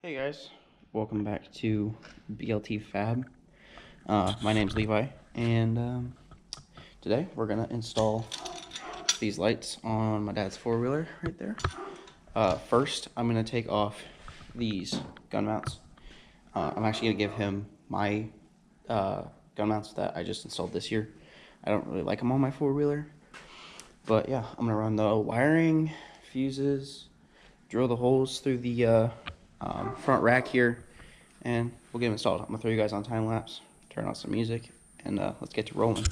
Hey guys, welcome back to BLT Fab. My name's Levi, and today we're gonna install these lights on my dad's four-wheeler right there. First, I'm gonna take off these gun mounts. I'm actually gonna give him my gun mounts that I just installed this year. I don't really like them on my four-wheeler, but yeah, I'm gonna run the wiring, fuses, drill the holes through the front rack here, and we'll get them installed. I'm gonna throw you guys on time lapse, turn on some music, and let's get to rolling.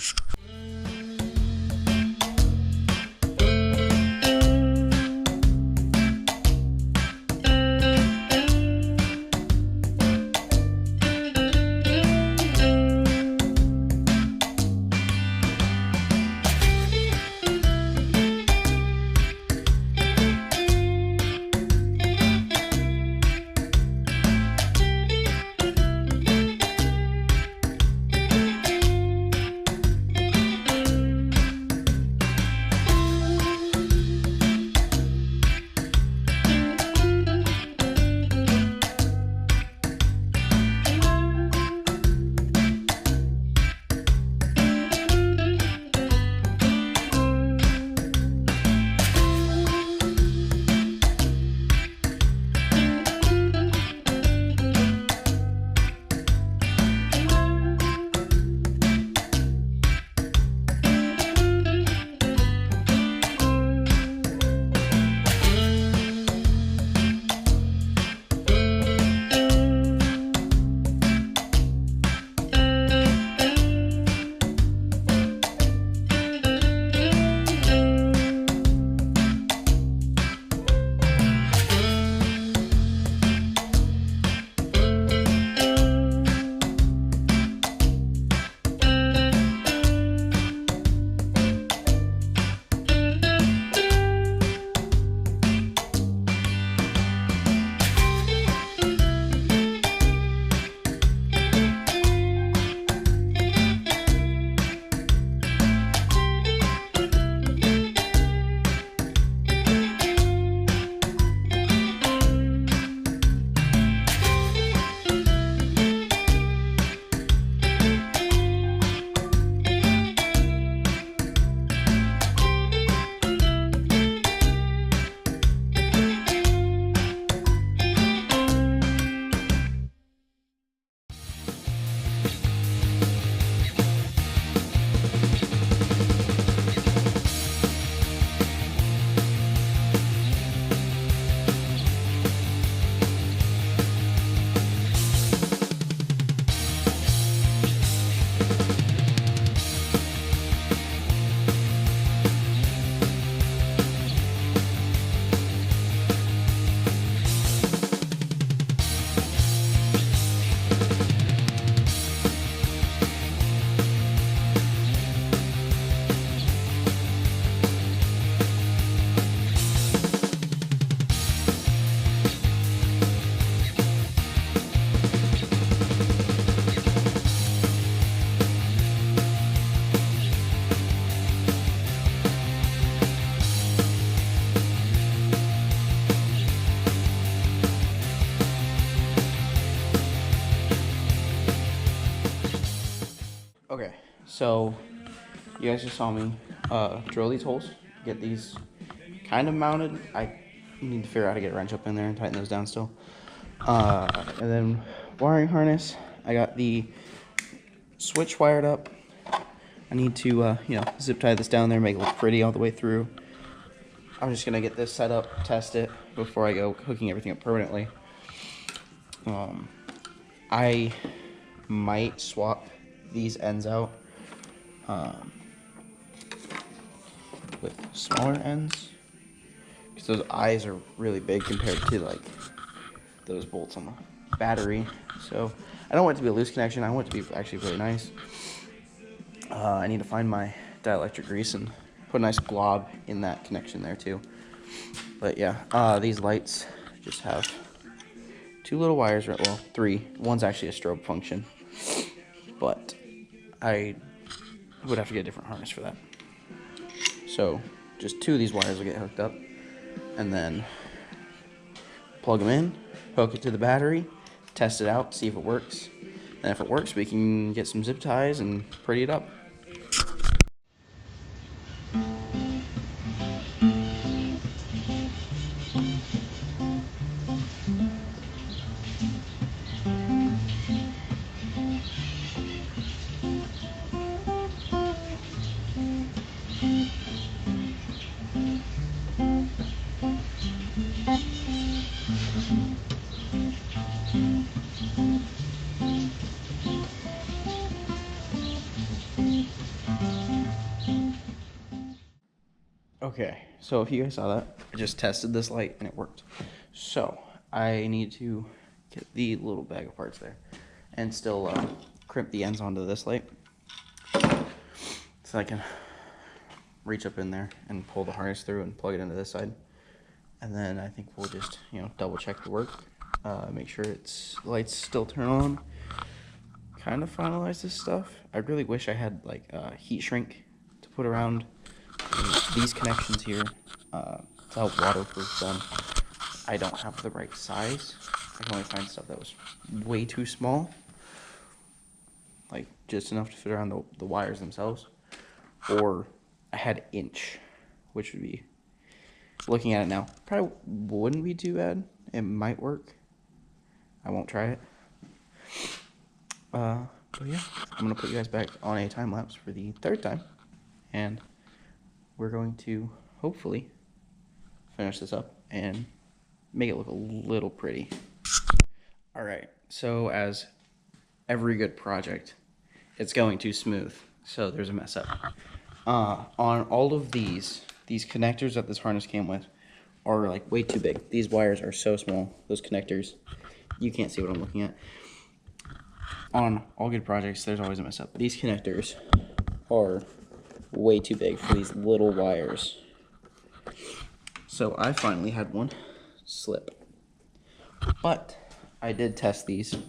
Okay, so you guys just saw me drill these holes, get these kind of mounted. I need to figure out how to get a wrench up in there and tighten those down still. And then wiring harness, I got the switch wired up. I need to, zip tie this down there, make it look pretty all the way through. I'm just gonna get this set up, test it before I go hooking everything up permanently. I might swap these ends out with smaller ends, because those eyes are really big compared to like those bolts on the battery. So I don't want it to be a loose connection. I want it to be actually really nice. I need to find my dielectric grease and put a nice glob in that connection there too. But yeah, these lights just have two little wires, well, three. One's actually a strobe function, but I would have to get a different harness for that. So just two of these wires will get hooked up, and then plug them in, hook it to the battery, test it out, see if it works. And if it works, we can get some zip ties and pretty it up. Okay, so if you guys saw that, I just tested this light and it worked. So I need to get the little bag of parts there and still crimp the ends onto this light so I can reach up in there and pull the harness through and plug it into this side. And then I think we'll just, double check the work, make sure lights still turn on, kind of finalize this stuff. I really wish I had like heat shrink to put around these connections here to help waterproof them. I don't have the right size. I can only find stuff that was way too small, like just enough to fit around the wires themselves. Or I had inch, which would be, looking at it now, probably wouldn't be too bad. It might work. I won't try it. But yeah, I'm gonna put you guys back on a time lapse for the third time, and we're going to hopefully finish this up and make it look a little pretty. All right, so as every good project, it's going too smooth, so there's a mess up. On all of these connectors that this harness came with are like way too big. These wires are so small, those connectors, you can't see what I'm looking at. On all good projects, there's always a mess up. These connectors are way too big for these little wires. So I finally had one slip. But I did test these, and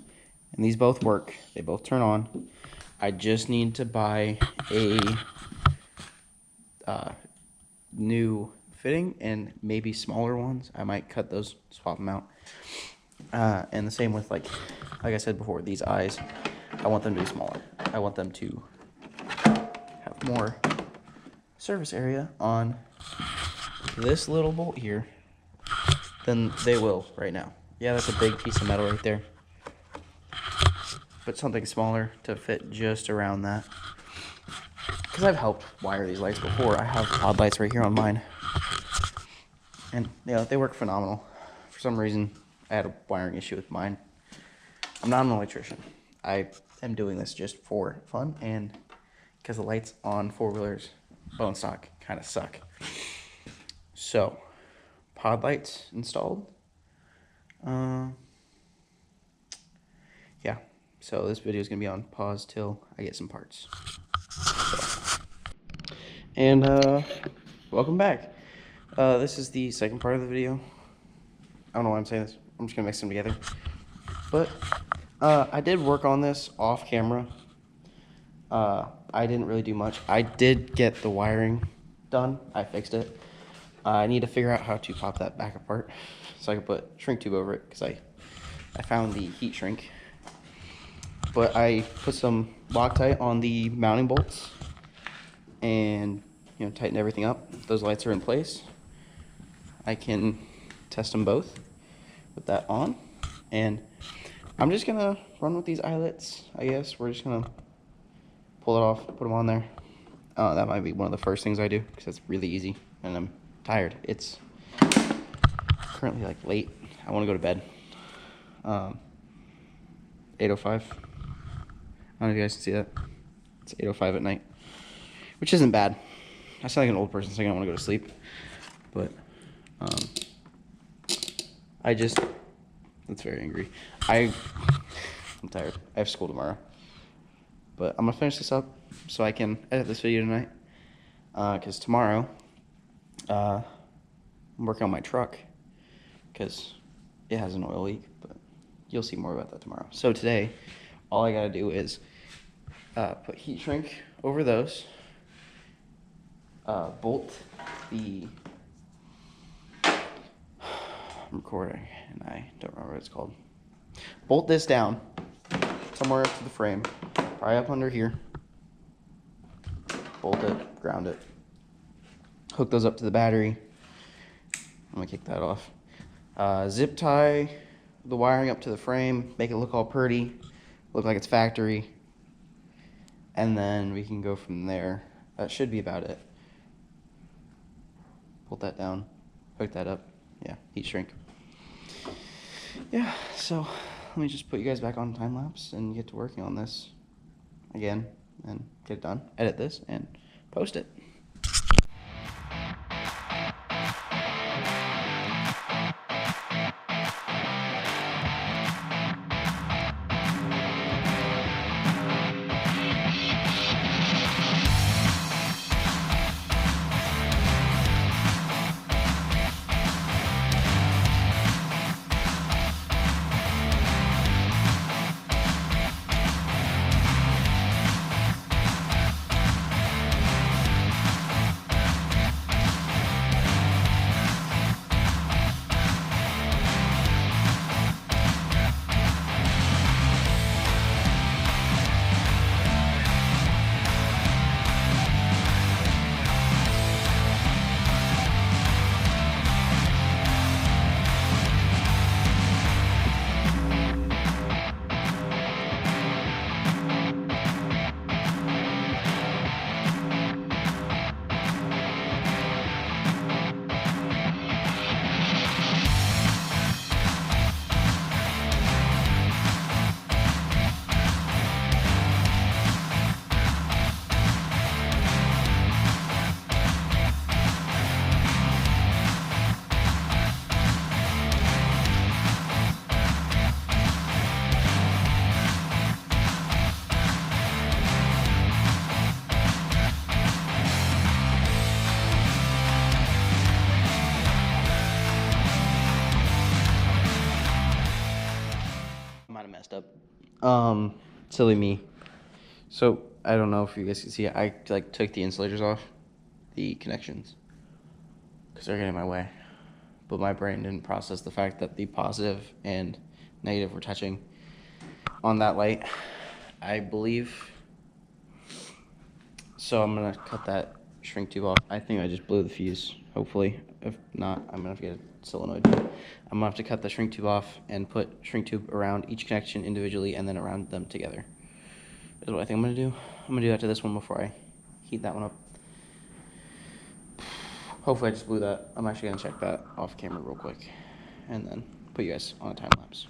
these both work. They both turn on. I just need to buy a new fitting and maybe smaller ones. I might cut those, swap them out. And the same with like I said before, these eyes. I want them to be smaller. I want them to have more surface area on this little bolt here than they will right now. Yeah, that's a big piece of metal right there, but something smaller to fit just around that. Because I've helped wire these lights before. I have pod lights right here on mine, and they work phenomenal. For some reason, I had a wiring issue with mine. I'm not an electrician. I am doing this just for fun, and because the lights on four-wheelers, bone stock, kind of suck. So, pod lights installed. Yeah, so this video is going to be on pause till I get some parts. And welcome back. This is the second part of the video. I don't know why I'm saying this. I'm just going to mix them together. But I did work on this off camera. I didn't really do much. I did get the wiring done. I fixed it. I need to figure out how to pop that back apart so I can put shrink tube over it, because I found the heat shrink. But I put some Loctite on the mounting bolts and tighten everything up. Those lights are in place. I can test them both with that on, and I'm just gonna run with these eyelets. I guess we're just gonna pull it off, put them on there. That might be one of the first things I do, because it's really easy and I'm tired. It's currently like late. I want to go to bed. 8:05. I don't know if you guys can see that. It's 8:05 at night, which isn't bad. I sound like an old person saying I want to go to sleep, but that's very angry. I'm tired. I have school tomorrow, but I'm gonna finish this up so I can edit this video tonight. Because tomorrow, I'm working on my truck because it has an oil leak, but you'll see more about that tomorrow. So today, all I gotta do is put heat shrink over those, bolt the I'm recording and I don't remember what it's called. Bolt this down somewhere up to the frame, probably up under here. Bolt it, ground it. Hook those up to the battery. I'm gonna kick that off. Zip tie the wiring up to the frame, make it look all pretty, look like it's factory, and then we can go from there. That should be about it. Bolt that down, hook that up. Yeah, heat shrink. Yeah, so let me just put you guys back on time lapse and get to working on this again and get it done. Edit this and post it. Might have messed up. Silly me. So I don't know if you guys can see it. I like took the insulators off, the connections, because they're getting in my way. But my brain didn't process the fact that the positive and negative were touching on that light, I believe. So I'm gonna cut that shrink tube off. I think I just blew the fuse, hopefully. If not, I'm gonna have to get a solenoid. I'm gonna have to cut the shrink tube off and put shrink tube around each connection individually and then around them together. Is what I think I'm gonna do. I'm gonna do that to this one before I heat that one up. Hopefully I just blew that. I'm actually gonna check that off camera real quick and then put you guys on a time lapse.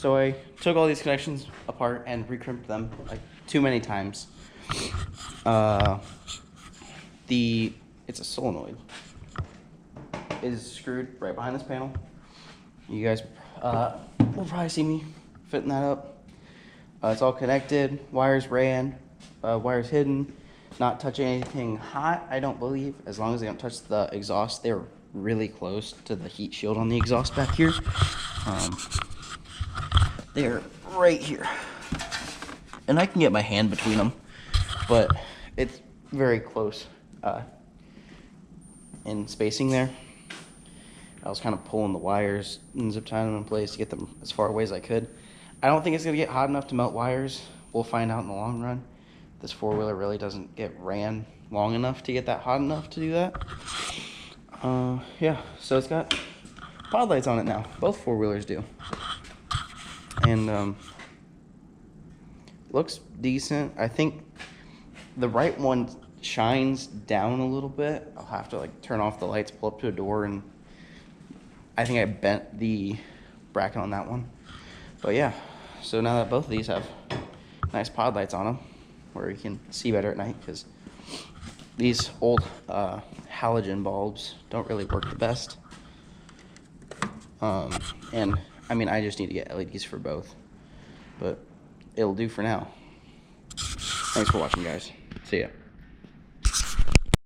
So I took all these connections apart and recrimped them like too many times. It's a solenoid. It is screwed right behind this panel. You guys will probably see me fitting that up. It's all connected, wires ran, wires hidden, not touching anything hot, I don't believe, as long as they don't touch the exhaust. They're really close to the heat shield on the exhaust back here. They're right here. And I can get my hand between them, but it's very close in spacing there. I was kind of pulling the wires and zip tying them in place to get them as far away as I could. I don't think it's gonna get hot enough to melt wires. We'll find out in the long run. This four-wheeler really doesn't get ran long enough to get that hot enough to do that. Yeah, so it's got pod lights on it now. Both four-wheelers do. And looks decent. I think the right one shines down a little bit. I'll have to like turn off the lights, pull up to a door, and I think I bent the bracket on that one. But yeah, so now that both of these have nice pod lights on them, where you can see better at night, because these old halogen bulbs don't really work the best. And I mean, I just need to get LEDs for both, but it'll do for now. Thanks for watching, guys. See ya.